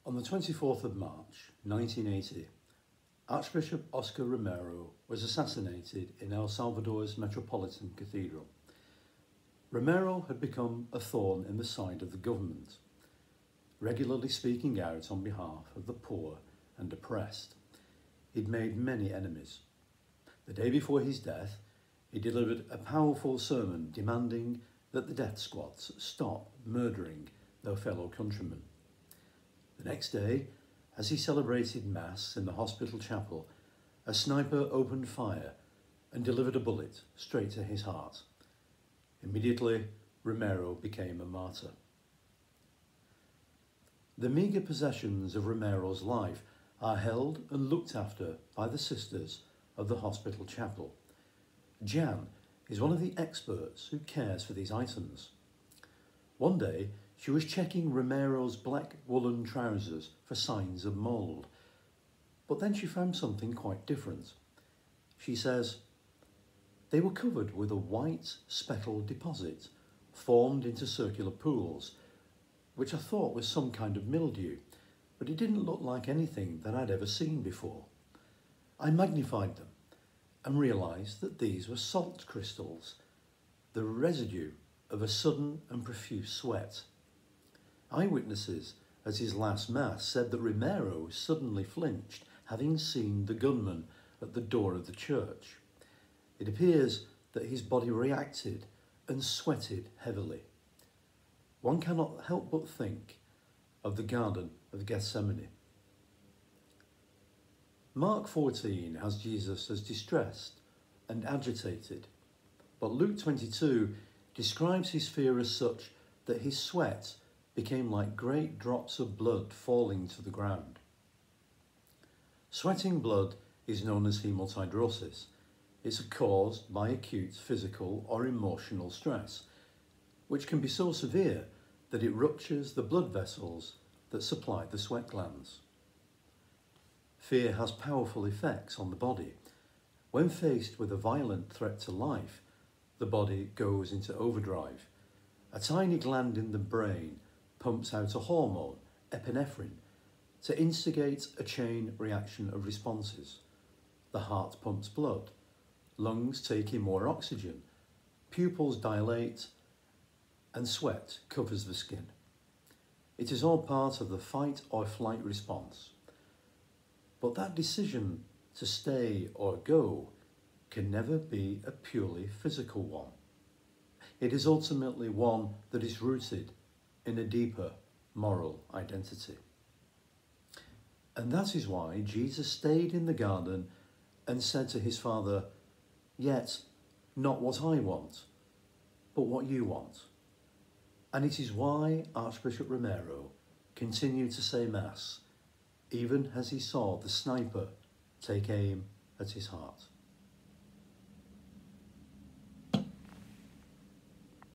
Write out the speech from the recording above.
On the 24th of March 1980, Archbishop Oscar Romero was assassinated in El Salvador's Metropolitan Cathedral. Romero had become a thorn in the side of the government, regularly speaking out on behalf of the poor and oppressed. He'd made many enemies. The day before his death, he delivered a powerful sermon demanding that the death squads stop murdering their fellow countrymen. The next day, as he celebrated Mass in the hospital chapel, a sniper opened fire and delivered a bullet straight to his heart. Immediately, Romero became a martyr. The meagre possessions of Romero's life are held and looked after by the sisters of the hospital chapel. Jan is one of the experts who cares for these items. One day, she was checking Romero's black woolen trousers for signs of mould, but then she found something quite different. She says, they were covered with a white speckled deposit formed into circular pools, which I thought was some kind of mildew, but it didn't look like anything that I'd ever seen before. I magnified them and realised that these were salt crystals, the residue of a sudden and profuse sweat. Eyewitnesses at his last Mass said that Romero suddenly flinched, having seen the gunman at the door of the church. It appears that his body reacted and sweated heavily. One cannot help but think of the Garden of Gethsemane. Mark 14 has Jesus as distressed and agitated, but Luke 22 describes his fear as such that his sweat became like great drops of blood falling to the ground. Sweating blood is known as hematidrosis. It's caused by acute physical or emotional stress, which can be so severe that it ruptures the blood vessels that supply the sweat glands. Fear has powerful effects on the body. When faced with a violent threat to life, the body goes into overdrive. A tiny gland in the brain pumps out a hormone, epinephrine, to instigate a chain reaction of responses. The heart pumps blood, lungs take in more oxygen, pupils dilate, and sweat covers the skin. It is all part of the fight or flight response. But that decision to stay or go can never be a purely physical one. It is ultimately one that is rooted in a deeper moral identity. And that is why Jesus stayed in the garden and said to his Father, "Yet not what I want, but what you want." And it is why Archbishop Romero continued to say Mass, even as he saw the sniper take aim at his heart.